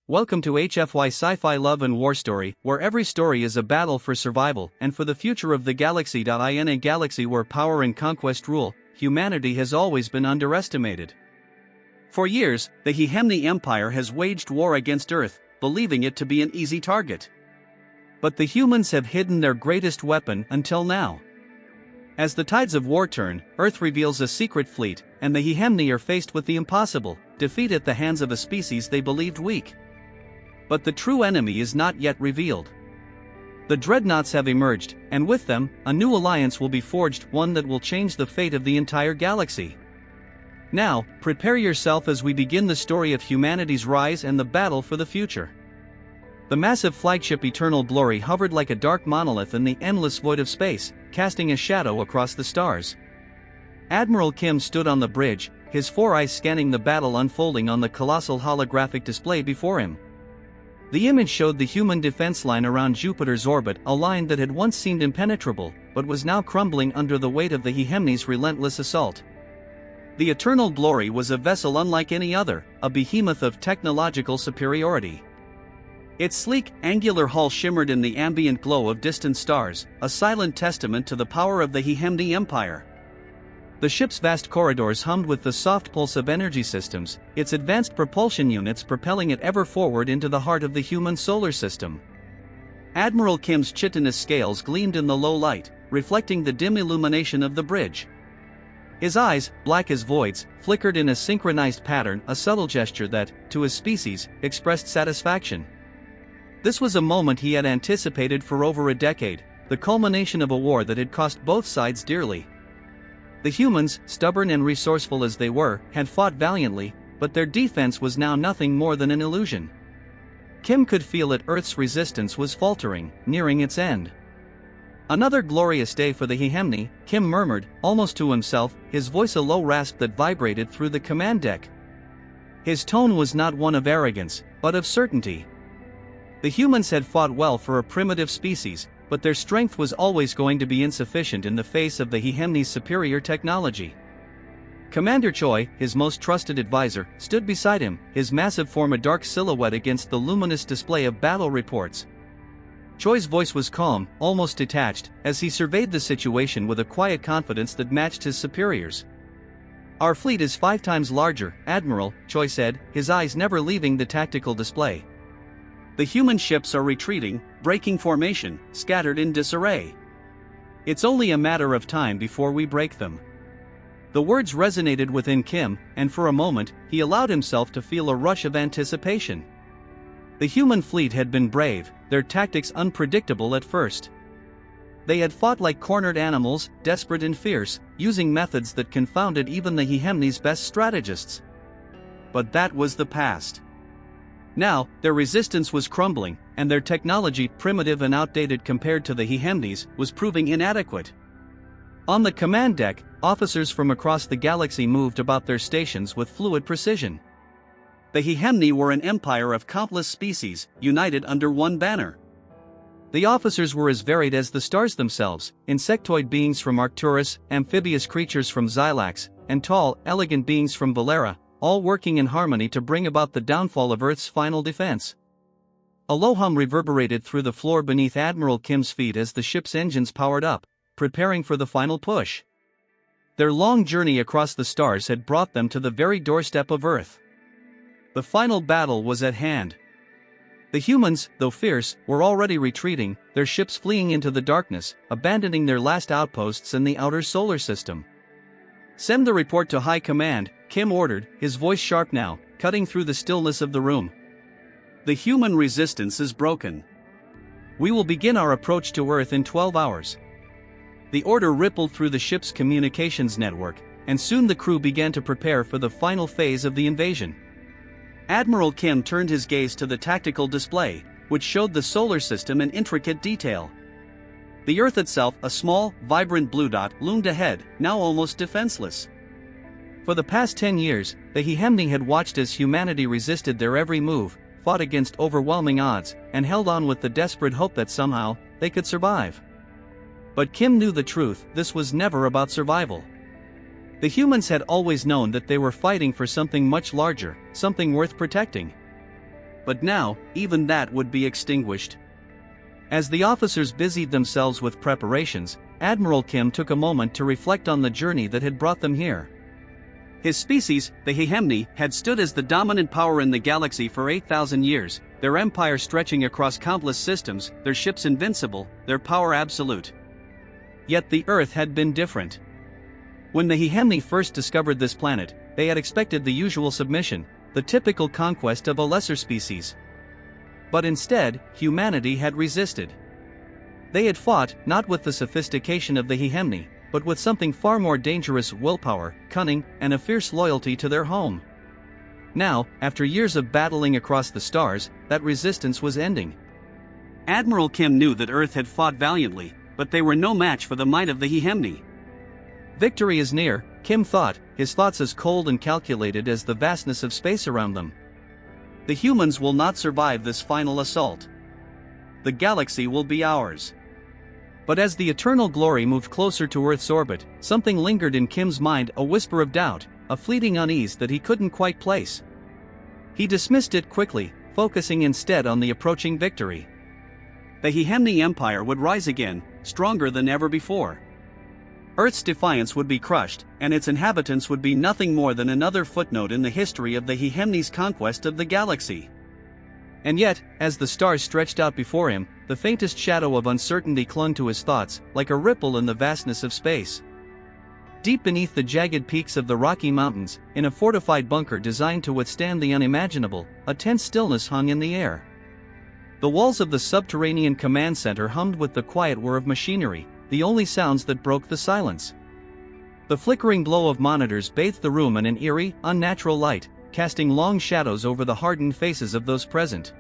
Welcome to HFY Sci-Fi Love and War Story, where every story is a battle for survival and for the future of the galaxy. In a galaxy where power and conquest rule, humanity has always been underestimated. For years, the Hehemny Empire has waged war against Earth, believing it to be an easy target. But the humans have hidden their greatest weapon until now. As the tides of war turn, Earth reveals a secret fleet, and the Hehemny are faced with the impossible: defeat at the hands of a species they believed weak. But the true enemy is not yet revealed. The Dreadnoughts have emerged, and with them, a new alliance will be forged, one that will change the fate of the entire galaxy. Now, prepare yourself as we begin the story of humanity's rise and the battle for the future. The massive flagship Eternal Glory hovered like a dark monolith in the endless void of space, casting a shadow across the stars. Admiral Kim stood on the bridge, his four eyes scanning the battle unfolding on the colossal holographic display before him. The image showed the human defense line around Jupiter's orbit, a line that had once seemed impenetrable, but was now crumbling under the weight of the Hehemny's relentless assault. The Eternal Glory was a vessel unlike any other, a behemoth of technological superiority. Its sleek, angular hull shimmered in the ambient glow of distant stars, a silent testament to the power of the Hehemny Empire. The ship's vast corridors hummed with the soft pulse of energy systems, its advanced propulsion units propelling it ever forward into the heart of the human solar system. Admiral Kim's chitinous scales gleamed in the low light, reflecting the dim illumination of the bridge. His eyes, black as voids, flickered in a synchronized pattern, a subtle gesture that, to his species, expressed satisfaction. This was a moment he had anticipated for over a decade, the culmination of a war that had cost both sides dearly. The humans, stubborn and resourceful as they were, had fought valiantly, but their defense was now nothing more than an illusion. Kim could feel that Earth's resistance was faltering, nearing its end. "Another glorious day for the Hehemny," Kim murmured, almost to himself, his voice a low rasp that vibrated through the command deck. His tone was not one of arrogance, but of certainty. The humans had fought well for a primitive species, but their strength was always going to be insufficient in the face of the Hehemny's superior technology. Commander Choi, his most trusted advisor, stood beside him, his massive form a dark silhouette against the luminous display of battle reports. Choi's voice was calm, almost detached, as he surveyed the situation with a quiet confidence that matched his superiors. "Our fleet is 5 times larger, Admiral," Choi said, his eyes never leaving the tactical display. "The human ships are retreating, breaking formation, scattered in disarray. It's only a matter of time before we break them." The words resonated within Kim, and for a moment, he allowed himself to feel a rush of anticipation. The human fleet had been brave, their tactics unpredictable at first. They had fought like cornered animals, desperate and fierce, using methods that confounded even the Hehemny's best strategists. But that was the past. Now, their resistance was crumbling, and their technology, primitive and outdated compared to the Hehemny's, was proving inadequate. On the command deck, officers from across the galaxy moved about their stations with fluid precision. The Hehemny were an empire of countless species, united under one banner. The officers were as varied as the stars themselves: insectoid beings from Arcturus, amphibious creatures from Xylax, and tall, elegant beings from Valera, all working in harmony to bring about the downfall of Earth's final defense. A low hum reverberated through the floor beneath Admiral Kim's feet as the ship's engines powered up, preparing for the final push. Their long journey across the stars had brought them to the very doorstep of Earth. The final battle was at hand. The humans, though fierce, were already retreating, their ships fleeing into the darkness, abandoning their last outposts in the outer solar system. "Send the report to High Command," Kim ordered, his voice sharp now, cutting through the stillness of the room. "The human resistance is broken. We will begin our approach to Earth in 12 hours. The order rippled through the ship's communications network, and soon the crew began to prepare for the final phase of the invasion. Admiral Kim turned his gaze to the tactical display, which showed the solar system in intricate detail. The Earth itself, a small, vibrant blue dot, loomed ahead, now almost defenseless. For the past 10 years, the Hehemny had watched as humanity resisted their every move, fought against overwhelming odds, and held on with the desperate hope that somehow, they could survive. But Kim knew the truth: this was never about survival. The humans had always known that they were fighting for something much larger, something worth protecting. but now, even that would be extinguished. As the officers busied themselves with preparations, Admiral Kim took a moment to reflect on the journey that had brought them here. His species, the Hehemny, had stood as the dominant power in the galaxy for 8,000 years, their empire stretching across countless systems, their ships invincible, their power absolute. Yet the Earth had been different. When the Hehemny first discovered this planet, they had expected the usual submission, the typical conquest of a lesser species. But instead, humanity had resisted. They had fought, not with the sophistication of the Hehemny, but with something far more dangerous: willpower, cunning, and a fierce loyalty to their home. Now, after years of battling across the stars, that resistance was ending. Admiral Kim knew that Earth had fought valiantly, but they were no match for the might of the Hehemny. Victory is near, Kim thought, his thoughts as cold and calculated as the vastness of space around them. The humans will not survive this final assault. The galaxy will be ours. But as the eternal glory moved closer to Earth's orbit, something lingered in Kim's mind, a whisper of doubt, a fleeting unease that he couldn't quite place. He dismissed it quickly, focusing instead on the approaching victory. The Hehemny Empire would rise again, stronger than ever before. Earth's defiance would be crushed, and its inhabitants would be nothing more than another footnote in the history of the Hehemny's conquest of the galaxy. And yet, as the stars stretched out before him, the faintest shadow of uncertainty clung to his thoughts, like a ripple in the vastness of space. Deep beneath the jagged peaks of the Rocky Mountains, in a fortified bunker designed to withstand the unimaginable, a tense stillness hung in the air. The walls of the subterranean command center hummed with the quiet whir of machinery, the only sounds that broke the silence. The flickering glow of monitors bathed the room in an eerie, unnatural light, casting long shadows over the hardened faces of those present.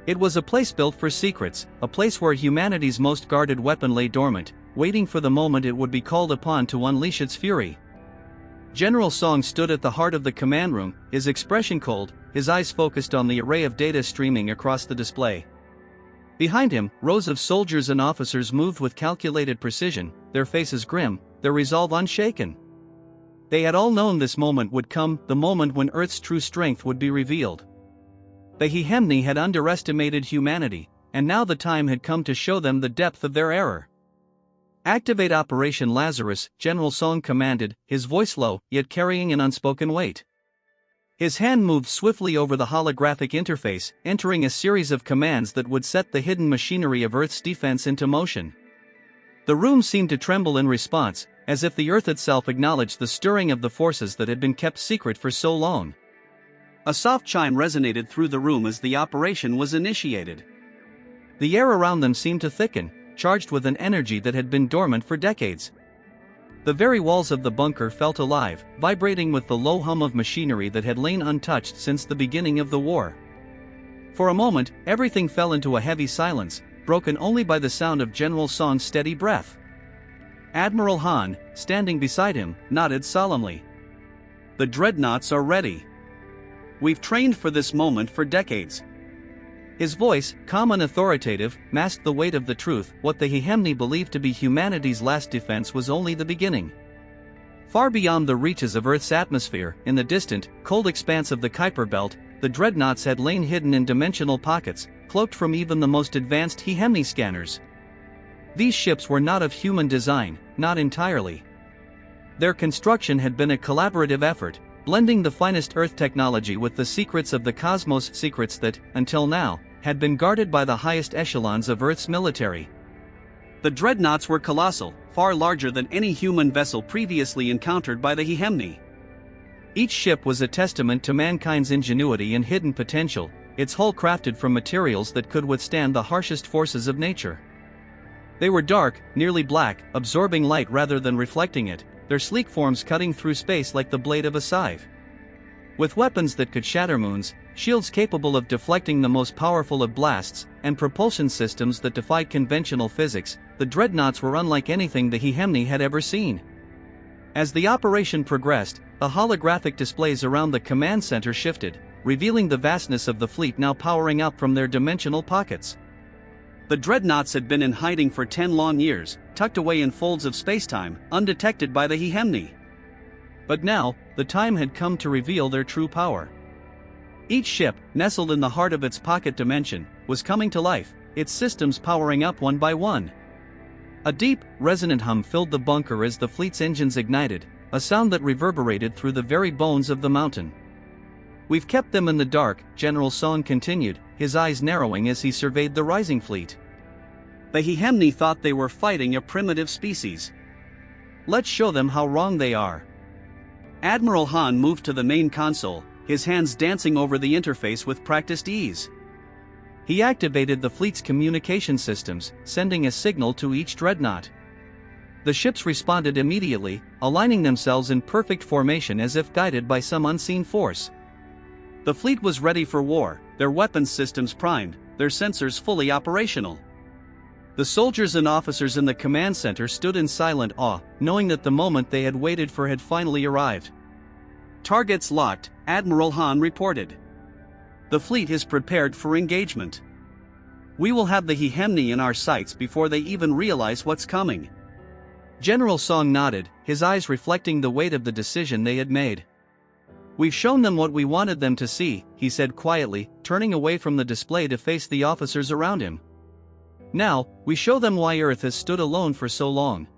It was a place built for secrets, a place where humanity's most guarded weapon lay dormant, waiting for the moment it would be called upon to unleash its fury. General Song stood at the heart of the command room, his expression cold, his eyes focused on the array of data streaming across the display. Behind him, rows of soldiers and officers moved with calculated precision, their faces grim, their resolve unshaken. They had all known this moment would come, the moment when Earth's true strength would be revealed. The Hehemny had underestimated humanity, and now the time had come to show them the depth of their error. "Activate Operation Lazarus," General Song commanded, his voice low, yet carrying an unspoken weight. His hand moved swiftly over the holographic interface, entering a series of commands that would set the hidden machinery of Earth's defense into motion. The room seemed to tremble in response, as if the Earth itself acknowledged the stirring of the forces that had been kept secret for so long. A soft chime resonated through the room as the operation was initiated. The air around them seemed to thicken, charged with an energy that had been dormant for decades. The very walls of the bunker felt alive, vibrating with the low hum of machinery that had lain untouched since the beginning of the war. For a moment, everything fell into a heavy silence, broken only by the sound of General Song's steady breath. Admiral Han, standing beside him, nodded solemnly. "The Dreadnoughts are ready. We've trained for this moment for decades." His voice, calm and authoritative, masked the weight of the truth. What the Hehemny believed to be humanity's last defense was only the beginning. Far beyond the reaches of Earth's atmosphere, in the distant, cold expanse of the Kuiper Belt, the Dreadnoughts had lain hidden in dimensional pockets, cloaked from even the most advanced Hehemny scanners. These ships were not of human design, not entirely. Their construction had been a collaborative effort, blending the finest Earth technology with the secrets of the cosmos, secrets that, until now, had been guarded by the highest echelons of Earth's military. The Dreadnoughts were colossal, far larger than any human vessel previously encountered by the Hehemny. Each ship was a testament to mankind's ingenuity and hidden potential, its hull crafted from materials that could withstand the harshest forces of nature. They were dark, nearly black, absorbing light rather than reflecting it, their sleek forms cutting through space like the blade of a scythe. With weapons that could shatter moons, shields capable of deflecting the most powerful of blasts, and propulsion systems that defied conventional physics, the Dreadnoughts were unlike anything the Hehemny had ever seen. As the operation progressed, the holographic displays around the command center shifted, revealing the vastness of the fleet now powering up from their dimensional pockets. The Dreadnoughts had been in hiding for 10 long years, tucked away in folds of spacetime, undetected by the Hehemny. But now, the time had come to reveal their true power. Each ship, nestled in the heart of its pocket dimension, was coming to life, its systems powering up one by one. A deep, resonant hum filled the bunker as the fleet's engines ignited, a sound that reverberated through the very bones of the mountain. "We've kept them in the dark," General Song continued, his eyes narrowing as he surveyed the rising fleet. "The Hehemny thought they were fighting a primitive species. Let's show them how wrong they are." Admiral Han moved to the main console, his hands dancing over the interface with practiced ease. He activated the fleet's communication systems, sending a signal to each dreadnought. The ships responded immediately, aligning themselves in perfect formation as if guided by some unseen force. The fleet was ready for war, their weapons systems primed, their sensors fully operational. The soldiers and officers in the command center stood in silent awe, knowing that the moment they had waited for had finally arrived. "Targets locked," Admiral Han reported. "The fleet is prepared for engagement. We will have the Hehemny in our sights before they even realize what's coming." General Song nodded, his eyes reflecting the weight of the decision they had made. "We've shown them what we wanted them to see," he said quietly, turning away from the display to face the officers around him. "Now, we show them why Earth has stood alone for so long."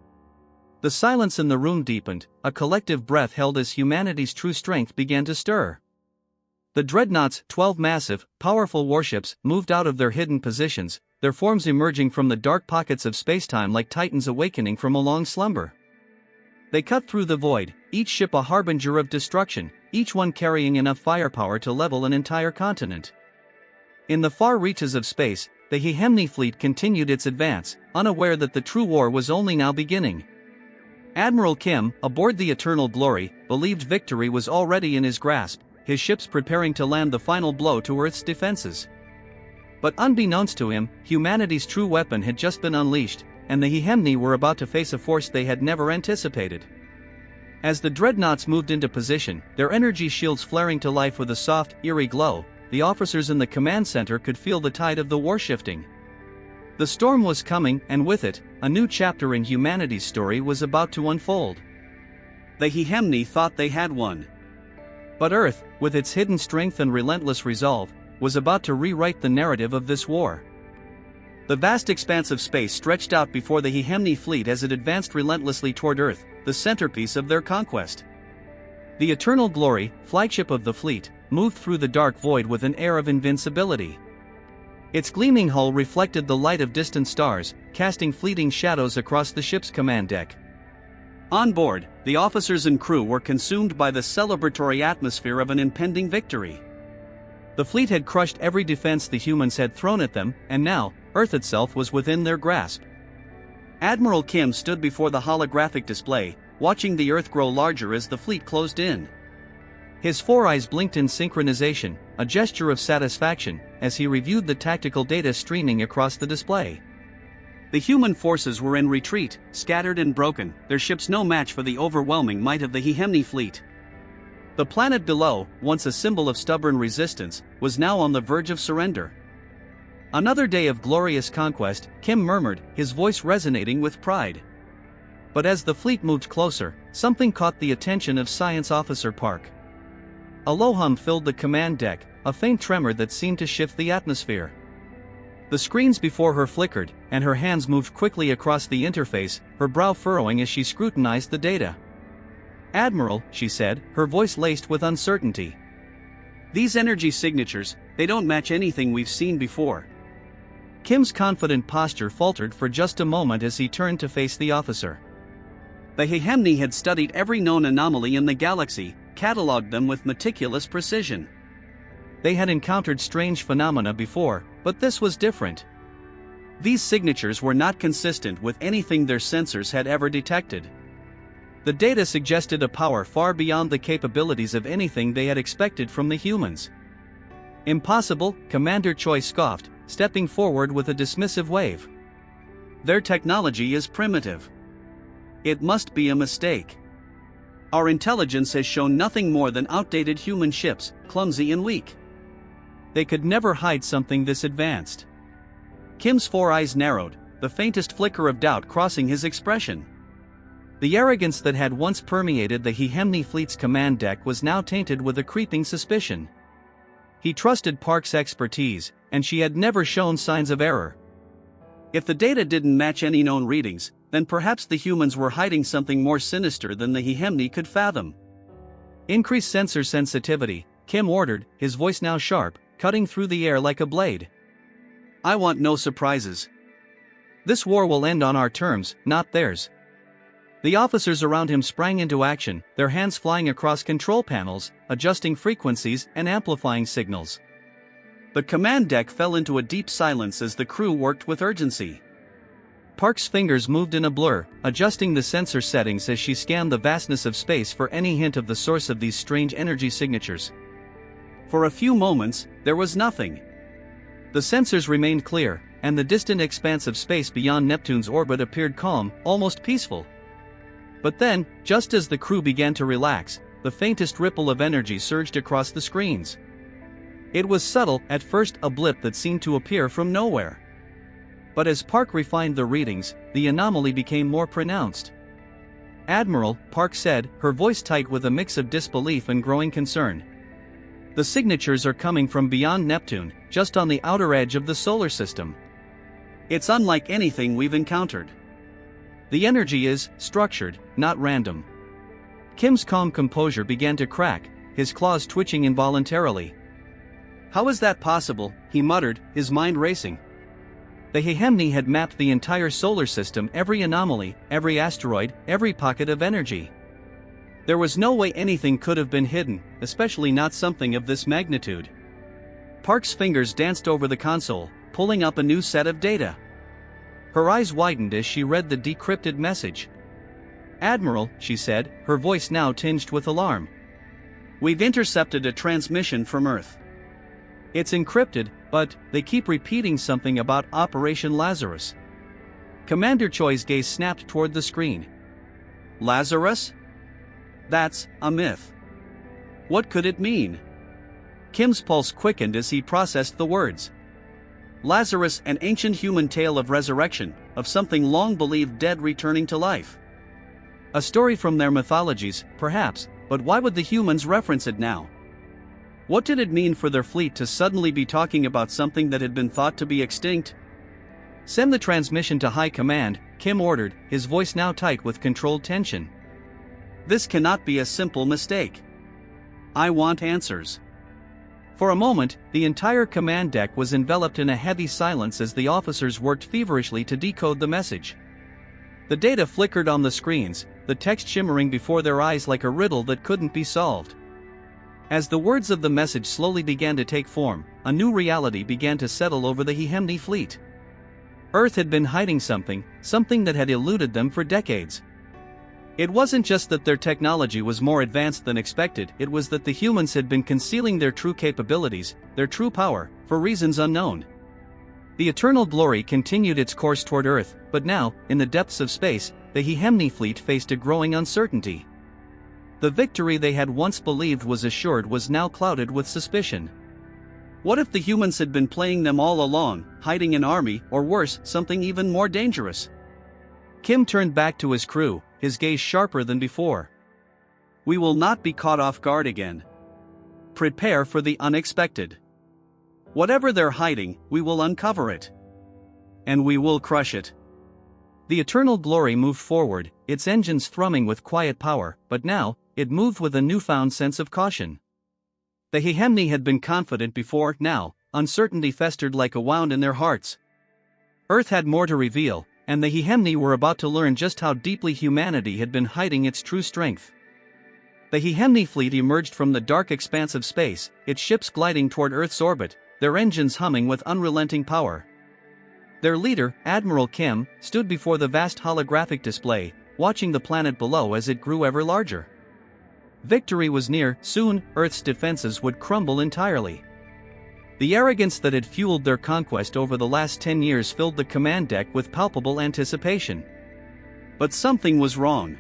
The silence in the room deepened, a collective breath held as humanity's true strength began to stir. The Dreadnoughts, 12 massive, powerful warships, moved out of their hidden positions, their forms emerging from the dark pockets of spacetime like titans awakening from a long slumber. They cut through the void, each ship a harbinger of destruction, each one carrying enough firepower to level an entire continent. In the far reaches of space, the Hehemny fleet continued its advance, unaware that the true war was only now beginning. Admiral Kim, aboard the Eternal Glory, believed victory was already in his grasp, his ships preparing to land the final blow to Earth's defenses. But unbeknownst to him, humanity's true weapon had just been unleashed, and the Hehemny were about to face a force they had never anticipated. As the dreadnoughts moved into position, their energy shields flaring to life with a soft, eerie glow, the officers in the command center could feel the tide of the war shifting. The storm was coming, and with it, a new chapter in humanity's story was about to unfold. The Hehemny thought they had won. But Earth, with its hidden strength and relentless resolve, was about to rewrite the narrative of this war. The vast expanse of space stretched out before the Hehemny fleet as it advanced relentlessly toward Earth, the centerpiece of their conquest. The Eternal Glory, flagship of the fleet, moved through the dark void with an air of invincibility. Its gleaming hull reflected the light of distant stars, casting fleeting shadows across the ship's command deck. On board, the officers and crew were consumed by the celebratory atmosphere of an impending victory. The fleet had crushed every defense the humans had thrown at them, and now, Earth itself was within their grasp. Admiral Kim stood before the holographic display, watching the Earth grow larger as the fleet closed in. His four eyes blinked in synchronization, a gesture of satisfaction, as he reviewed the tactical data streaming across the display. The human forces were in retreat, scattered and broken, their ships no match for the overwhelming might of the Hehemny fleet. The planet below, once a symbol of stubborn resistance, was now on the verge of surrender. "Another day of glorious conquest," Kim murmured, his voice resonating with pride. But as the fleet moved closer, something caught the attention of Science Officer Park. A low hum filled the command deck, a faint tremor that seemed to shift the atmosphere. The screens before her flickered, and her hands moved quickly across the interface, her brow furrowing as she scrutinized the data. "Admiral," she said, her voice laced with uncertainty. "These energy signatures, they don't match anything we've seen before." Kim's confident posture faltered for just a moment as he turned to face the officer. The Hehemny had studied every known anomaly in the galaxy, catalogued them with meticulous precision. They had encountered strange phenomena before, but this was different. These signatures were not consistent with anything their sensors had ever detected. The data suggested a power far beyond the capabilities of anything they had expected from the humans. "Impossible," Commander Choi scoffed, stepping forward with a dismissive wave. "Their technology is primitive. It must be a mistake. Our intelligence has shown nothing more than outdated human ships, clumsy and weak. They could never hide something this advanced." Kim's four eyes narrowed, the faintest flicker of doubt crossing his expression. The arrogance that had once permeated the Hehemny fleet's command deck was now tainted with a creeping suspicion. He trusted Park's expertise, and she had never shown signs of error. If the data didn't match any known readings, then perhaps the humans were hiding something more sinister than the Hehemny could fathom. Increase sensor sensitivity, Kim ordered, his voice now sharp, cutting through the air like a blade. I want no surprises. This war will end on our terms, not theirs. The officers around him sprang into action, their hands flying across control panels, adjusting frequencies and amplifying signals. The command deck fell into a deep silence as the crew worked with urgency. Park's fingers moved in a blur, adjusting the sensor settings as she scanned the vastness of space for any hint of the source of these strange energy signatures. For a few moments, there was nothing. The sensors remained clear, and the distant expanse of space beyond Neptune's orbit appeared calm, almost peaceful. But then, just as the crew began to relax, the faintest ripple of energy surged across the screens. It was subtle, at first a blip that seemed to appear from nowhere. But as Park refined the readings, the anomaly became more pronounced. Admiral, Park said, her voice tight with a mix of disbelief and growing concern. The signatures are coming from beyond Neptune, just on the outer edge of the solar system. It's unlike anything we've encountered. The energy is structured, not random. Kim's calm composure began to crack, his claws twitching involuntarily. How is that possible? He muttered, his mind racing. The Hehemny had mapped the entire solar system, every anomaly, every asteroid, every pocket of energy. There was no way anything could have been hidden, especially not something of this magnitude. Park's fingers danced over the console, pulling up a new set of data. Her eyes widened as she read the decrypted message. Admiral, she said, her voice now tinged with alarm. We've intercepted a transmission from Earth. It's encrypted, but they keep repeating something about Operation Lazarus. Commander Choi's gaze snapped toward the screen. Lazarus? That's a myth. What could it mean? Kim's pulse quickened as he processed the words. Lazarus, an ancient human tale of resurrection, of something long believed dead returning to life. A story from their mythologies, perhaps, but why would the humans reference it now? What did it mean for their fleet to suddenly be talking about something that had been thought to be extinct? Send the transmission to High Command, Kim ordered, his voice now tight with controlled tension. This cannot be a simple mistake. I want answers. For a moment, the entire command deck was enveloped in a heavy silence as the officers worked feverishly to decode the message. The data flickered on the screens, the text shimmering before their eyes like a riddle that couldn't be solved. As the words of the message slowly began to take form, a new reality began to settle over the Hehemny fleet. Earth had been hiding something that had eluded them for decades. It wasn't just that their technology was more advanced than expected, it was that the humans had been concealing their true capabilities, their true power, for reasons unknown. The Eternal Glory continued its course toward Earth, but now, in the depths of space, the Hehemny fleet faced a growing uncertainty. The victory they had once believed was assured was now clouded with suspicion. What if the humans had been playing them all along, hiding an army, or worse, something even more dangerous? Kim turned back to his crew, his gaze sharper than before. We will not be caught off guard again. Prepare for the unexpected. Whatever they're hiding, we will uncover it. And we will crush it. The Eternal Glory moved forward, its engines thrumming with quiet power, but now, it moved with a newfound sense of caution. The Hehemny had been confident before, now, uncertainty festered like a wound in their hearts. Earth had more to reveal, and the Hehemny were about to learn just how deeply humanity had been hiding its true strength. The Hehemny fleet emerged from the dark expanse of space, its ships gliding toward Earth's orbit, their engines humming with unrelenting power. Their leader, Admiral Kim, stood before the vast holographic display, watching the planet below as it grew ever larger. Victory was near, soon, Earth's defenses would crumble entirely. The arrogance that had fueled their conquest over the last 10 years filled the command deck with palpable anticipation. But something was wrong.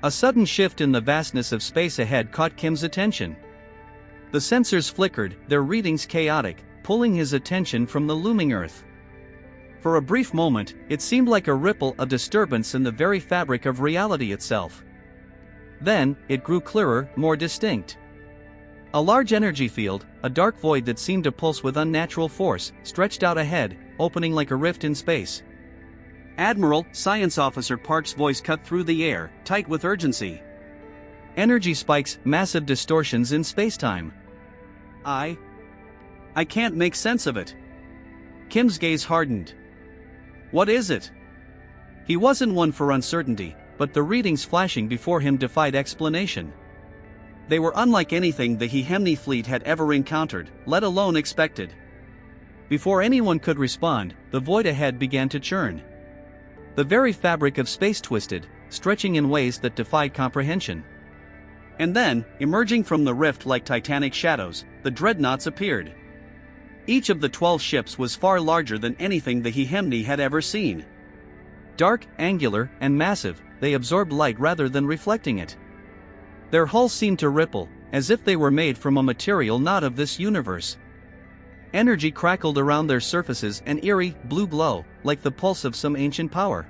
A sudden shift in the vastness of space ahead caught Kim's attention. The sensors flickered, their readings chaotic, pulling his attention from the looming Earth. For a brief moment, it seemed like a ripple, a disturbance in the very fabric of reality itself. Then, it grew clearer, more distinct. A large energy field, a dark void that seemed to pulse with unnatural force, stretched out ahead, opening like a rift in space. Admiral, Science Officer Park's voice cut through the air, tight with urgency. Energy spikes, massive distortions in spacetime. I can't make sense of it. Kim's gaze hardened. What is it? He wasn't one for uncertainty, but the readings flashing before him defied explanation. They were unlike anything the Hehemny fleet had ever encountered, let alone expected. Before anyone could respond, the void ahead began to churn. The very fabric of space twisted, stretching in ways that defied comprehension. And then, emerging from the rift like titanic shadows, the Dreadnoughts appeared. Each of the 12 ships was far larger than anything the Hehemny had ever seen. Dark, angular, and massive, they absorbed light rather than reflecting it. Their hulls seemed to ripple, as if they were made from a material not of this universe. Energy crackled around their surfaces, an eerie, blue glow, like the pulse of some ancient power.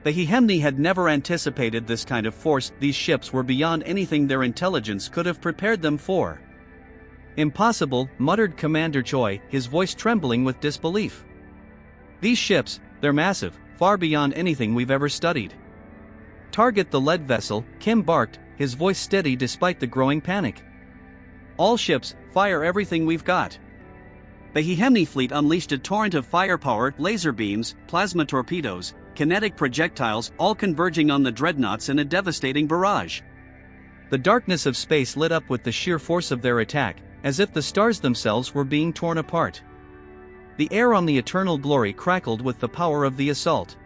The Hehemny had never anticipated this kind of force. These ships were beyond anything their intelligence could have prepared them for. Impossible, muttered Commander Choi, his voice trembling with disbelief. These ships, they're massive, far beyond anything we've ever studied. Target the lead vessel, Kim barked, his voice steady despite the growing panic. All ships, fire everything we've got. The Hehemny fleet unleashed a torrent of firepower, laser beams, plasma torpedoes, kinetic projectiles, all converging on the Dreadnoughts in a devastating barrage. The darkness of space lit up with the sheer force of their attack, as if the stars themselves were being torn apart. The air on the Eternal Glory crackled with the power of the assault.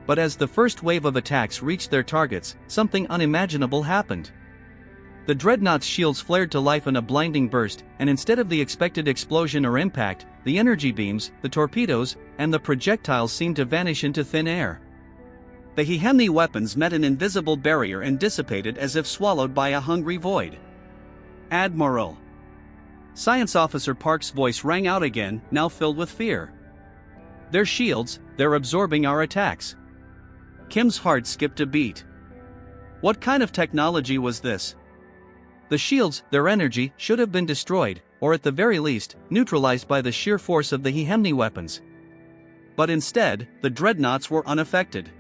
But as the first wave of attacks reached their targets, something unimaginable happened. The Dreadnought's shields flared to life in a blinding burst, and instead of the expected explosion or impact, the energy beams, the torpedoes, and the projectiles seemed to vanish into thin air. The Hehemny weapons met an invisible barrier and dissipated as if swallowed by a hungry void. Admiral. Science Officer Park's voice rang out again, now filled with fear. Their shields, they're absorbing our attacks. Kim's heart skipped a beat. What kind of technology was this? The shields, their energy, should have been destroyed, or at the very least, neutralized by the sheer force of the Hehemny weapons. But instead, the Dreadnoughts were unaffected.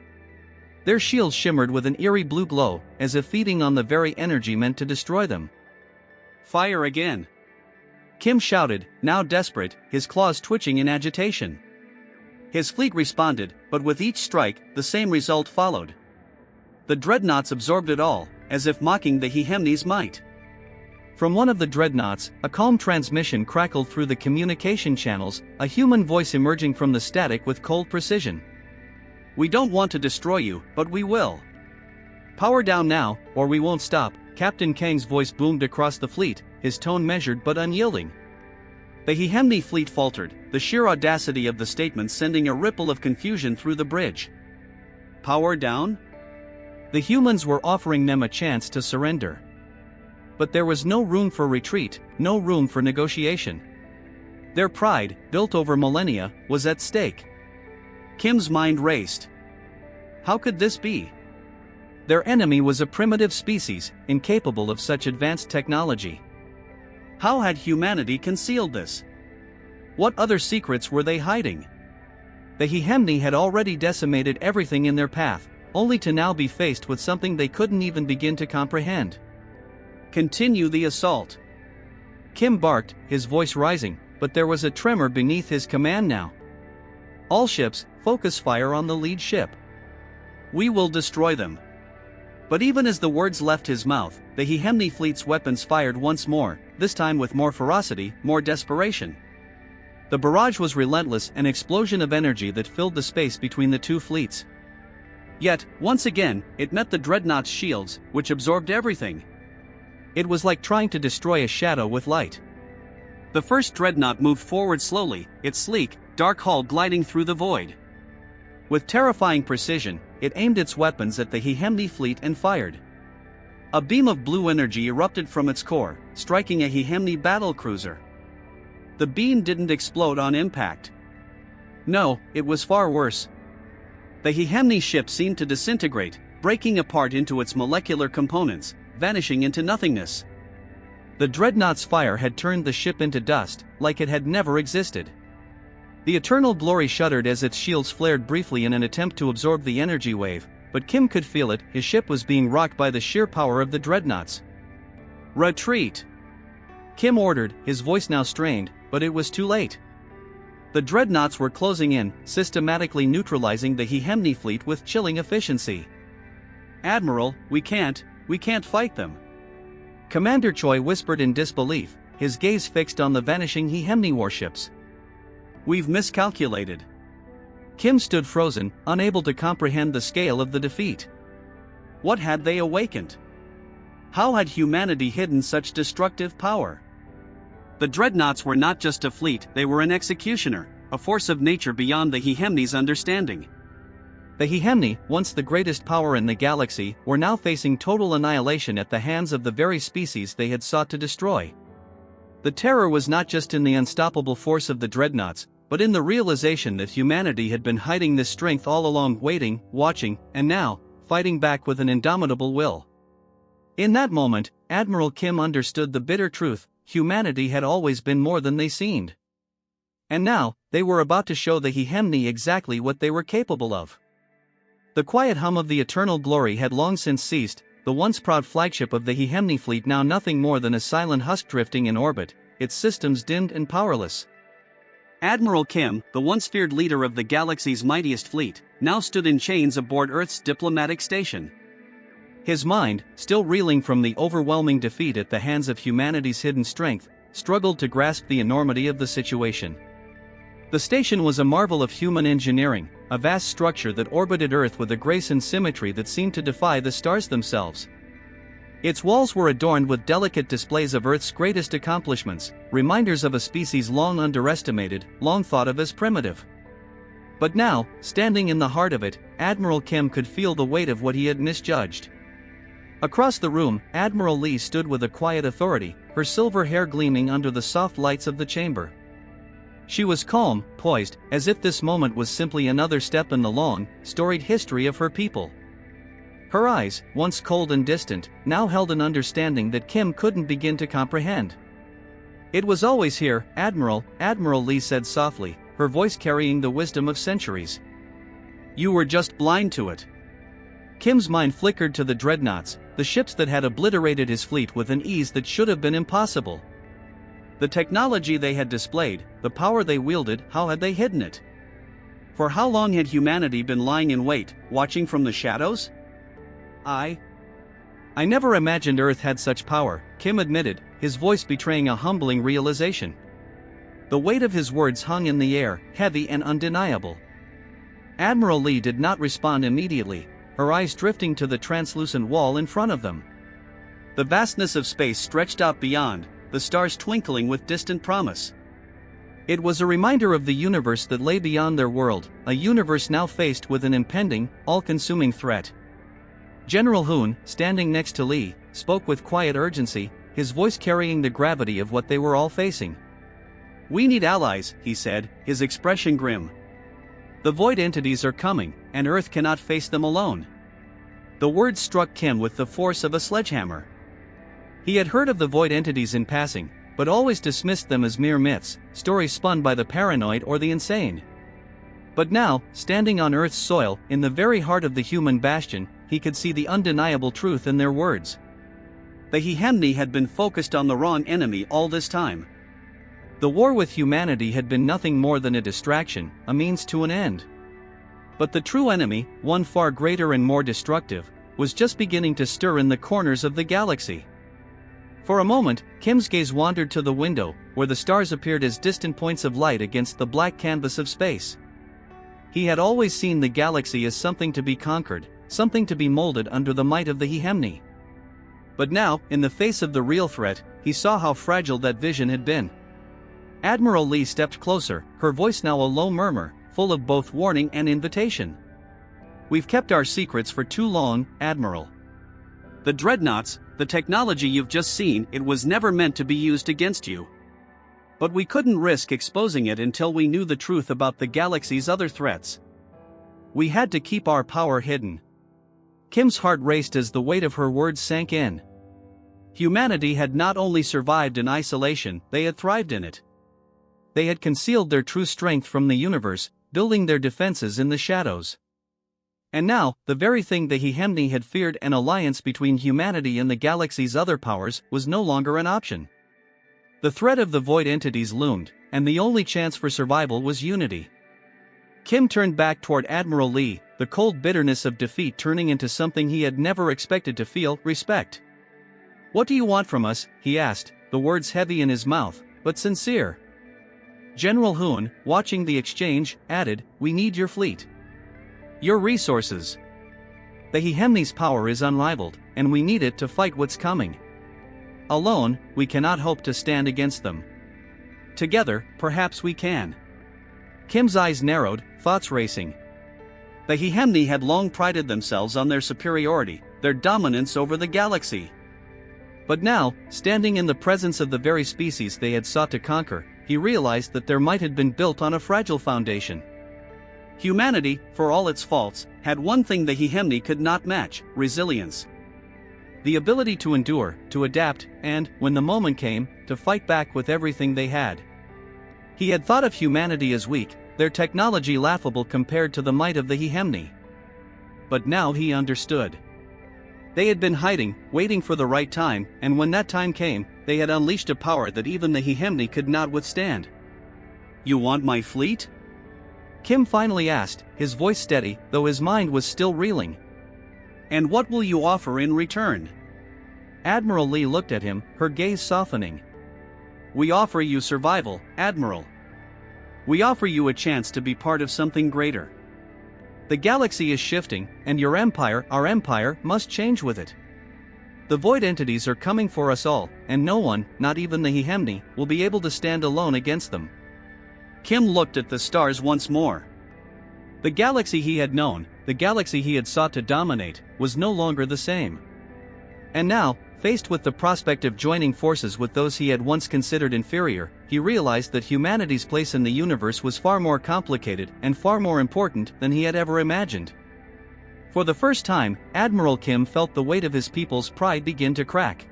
Their shields shimmered with an eerie blue glow, as if feeding on the very energy meant to destroy them. Fire again! Kim shouted, now desperate, his claws twitching in agitation. His fleet responded, but with each strike, the same result followed. The Dreadnoughts absorbed it all, as if mocking the Hehemny's might. From one of the Dreadnoughts, a calm transmission crackled through the communication channels, a human voice emerging from the static with cold precision. We don't want to destroy you, but we will. Power down now, or we won't stop, Captain Kang's voice boomed across the fleet, his tone measured but unyielding. The Hehemny fleet faltered, the sheer audacity of the statement sending a ripple of confusion through the bridge. Power down? The humans were offering them a chance to surrender. But there was no room for retreat, no room for negotiation. Their pride, built over millennia, was at stake. Kim's mind raced. How could this be? Their enemy was a primitive species, incapable of such advanced technology. How had humanity concealed this? What other secrets were they hiding? The Hehemny had already decimated everything in their path, only to now be faced with something they couldn't even begin to comprehend. Continue the assault. Kim barked, his voice rising, but there was a tremor beneath his command now. All ships, focus fire on the lead ship. We will destroy them. But even as the words left his mouth, the Hehemny fleet's weapons fired once more, this time with more ferocity, more desperation. The barrage was relentless, an explosion of energy that filled the space between the two fleets. Yet, once again, it met the Dreadnought's shields, which absorbed everything. It was like trying to destroy a shadow with light. The first Dreadnought moved forward slowly, its sleek, dark hull gliding through the void. With terrifying precision, it aimed its weapons at the Hehemny fleet and fired. A beam of blue energy erupted from its core, striking a Hehemny battlecruiser. The beam didn't explode on impact. No, it was far worse. The Hehemny ship seemed to disintegrate, breaking apart into its molecular components, vanishing into nothingness. The Dreadnoughts' fire had turned the ship into dust, like it had never existed. The Eternal Glory shuddered as its shields flared briefly in an attempt to absorb the energy wave, but Kim could feel it. His ship was being rocked by the sheer power of the Dreadnoughts. "Retreat!" Kim ordered, his voice now strained, but it was too late. The Dreadnoughts were closing in, systematically neutralizing the Hehemny fleet with chilling efficiency. "Admiral, we can't fight them," Commander Choi whispered in disbelief, his gaze fixed on the vanishing Hehemny warships. "We've miscalculated." Kim stood frozen, unable to comprehend the scale of the defeat. What had they awakened? How had humanity hidden such destructive power? The Dreadnoughts were not just a fleet, they were an executioner, a force of nature beyond the Hehemny's understanding. The Hehemny, once the greatest power in the galaxy, were now facing total annihilation at the hands of the very species they had sought to destroy. The terror was not just in the unstoppable force of the Dreadnoughts, but in the realization that humanity had been hiding this strength all along, waiting, watching, and now, fighting back with an indomitable will. In that moment, Admiral Kim understood the bitter truth: humanity had always been more than they seemed. And now, they were about to show the Hehemny exactly what they were capable of. The quiet hum of the Eternal Glory had long since ceased, the once proud flagship of the Hehemny fleet now nothing more than a silent husk drifting in orbit, its systems dimmed and powerless. Admiral Kim, the once feared leader of the galaxy's mightiest fleet, now stood in chains aboard Earth's diplomatic station. His mind, still reeling from the overwhelming defeat at the hands of humanity's hidden strength, struggled to grasp the enormity of the situation. The station was a marvel of human engineering, a vast structure that orbited Earth with a grace and symmetry that seemed to defy the stars themselves. Its walls were adorned with delicate displays of Earth's greatest accomplishments, reminders of a species long underestimated, long thought of as primitive. But now, standing in the heart of it, Admiral Kim could feel the weight of what he had misjudged. Across the room, Admiral Lee stood with a quiet authority, her silver hair gleaming under the soft lights of the chamber. She was calm, poised, as if this moment was simply another step in the long, storied history of her people. Her eyes, once cold and distant, now held an understanding that Kim couldn't begin to comprehend. "It was always here, Admiral," Admiral Lee said softly, her voice carrying the wisdom of centuries. "You were just blind to it." Kim's mind flickered to the Dreadnoughts, the ships that had obliterated his fleet with an ease that should have been impossible. The technology they had displayed, the power they wielded, how had they hidden it? For how long had humanity been lying in wait, watching from the shadows? I never imagined Earth had such power," Kim admitted, his voice betraying a humbling realization. The weight of his words hung in the air, heavy and undeniable. Admiral Lee did not respond immediately, her eyes drifting to the translucent wall in front of them. The vastness of space stretched out beyond, the stars twinkling with distant promise. It was a reminder of the universe that lay beyond their world, a universe now faced with an impending, all-consuming threat. General Hoon, standing next to Lee, spoke with quiet urgency, his voice carrying the gravity of what they were all facing. "We need allies," he said, his expression grim. "The void entities are coming, and Earth cannot face them alone." The words struck Kim with the force of a sledgehammer. He had heard of the void entities in passing, but always dismissed them as mere myths, stories spun by the paranoid or the insane. But now, standing on Earth's soil, in the very heart of the human bastion, he could see the undeniable truth in their words. The Hehemny had been focused on the wrong enemy all this time. The war with humanity had been nothing more than a distraction, a means to an end. But the true enemy, one far greater and more destructive, was just beginning to stir in the corners of the galaxy. For a moment, Kim's gaze wandered to the window, where the stars appeared as distant points of light against the black canvas of space. He had always seen the galaxy as something to be conquered, something to be molded under the might of the Hehemny. But now, in the face of the real threat, he saw how fragile that vision had been. Admiral Lee stepped closer, her voice now a low murmur, full of both warning and invitation. "We've kept our secrets for too long, Admiral. The Dreadnoughts, the technology you've just seen, it was never meant to be used against you. But we couldn't risk exposing it until we knew the truth about the galaxy's other threats. We had to keep our power hidden." Kim's heart raced as the weight of her words sank in. Humanity had not only survived in isolation, they had thrived in it. They had concealed their true strength from the universe, building their defenses in the shadows. And now, the very thing the Hehemny had feared, an alliance between humanity and the galaxy's other powers, was no longer an option. The threat of the void entities loomed, and the only chance for survival was unity. Kim turned back toward Admiral Lee, the cold bitterness of defeat turning into something he had never expected to feel: respect. "What do you want from us?" he asked, the words heavy in his mouth, but sincere. General Hoon, watching the exchange, added, "We need your fleet. Your resources. The Hehemny's power is unrivaled, and we need it to fight what's coming. Alone, we cannot hope to stand against them. Together, perhaps we can." Kim's eyes narrowed, thoughts racing. The Hehemny had long prided themselves on their superiority, their dominance over the galaxy. But now, standing in the presence of the very species they had sought to conquer, he realized that their might had been built on a fragile foundation. Humanity, for all its faults, had one thing the Hehemny could not match: resilience. The ability to endure, to adapt, and, when the moment came, to fight back with everything they had. He had thought of humanity as weak, their technology laughable compared to the might of the Hehemny. But now he understood. They had been hiding, waiting for the right time, and when that time came, they had unleashed a power that even the Hehemny could not withstand. "You want my fleet?" Kim finally asked, his voice steady, though his mind was still reeling. "And what will you offer in return?" Admiral Lee looked at him, her gaze softening. "We offer you survival, Admiral. We offer you a chance to be part of something greater. The galaxy is shifting, and your empire, our empire, must change with it. The void entities are coming for us all, and no one, not even the Hehemny, will be able to stand alone against them." Kim looked at the stars once more. The galaxy he had known, the galaxy he had sought to dominate, was no longer the same. And now, faced with the prospect of joining forces with those he had once considered inferior, he realized that humanity's place in the universe was far more complicated and far more important than he had ever imagined. For the first time, Admiral Kim felt the weight of his people's pride begin to crack.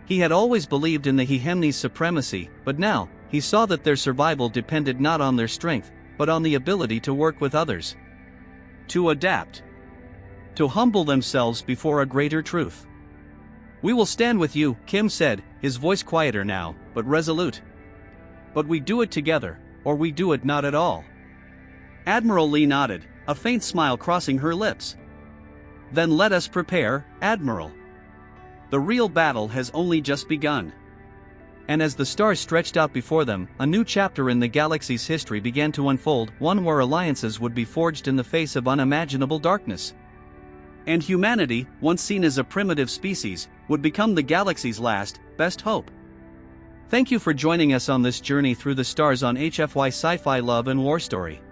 He had always believed in the Hehemny's supremacy, but now, he saw that their survival depended not on their strength, but on the ability to work with others. To adapt. To humble themselves before a greater truth. "We will stand with you," Kim said, his voice quieter now, but resolute. "But we do it together, or we do it not at all." Admiral Lee nodded, a faint smile crossing her lips. "Then let us prepare, Admiral. The real battle has only just begun." And as the stars stretched out before them, a new chapter in the galaxy's history began to unfold, one where alliances would be forged in the face of unimaginable darkness. And humanity, once seen as a primitive species, would become the galaxy's last, best hope. Thank you for joining us on this journey through the stars on HFY Sci-Fi Love and War Story.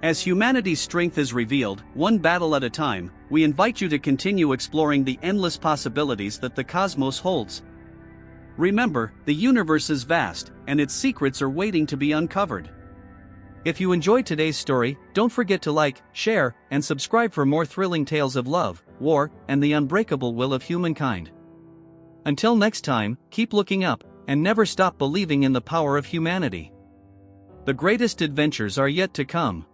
As humanity's strength is revealed, one battle at a time, we invite you to continue exploring the endless possibilities that the cosmos holds. Remember, the universe is vast, and its secrets are waiting to be uncovered. If you enjoyed today's story, don't forget to like, share, and subscribe for more thrilling tales of love, war, and the unbreakable will of humankind. Until next time, keep looking up, and never stop believing in the power of humanity. The greatest adventures are yet to come.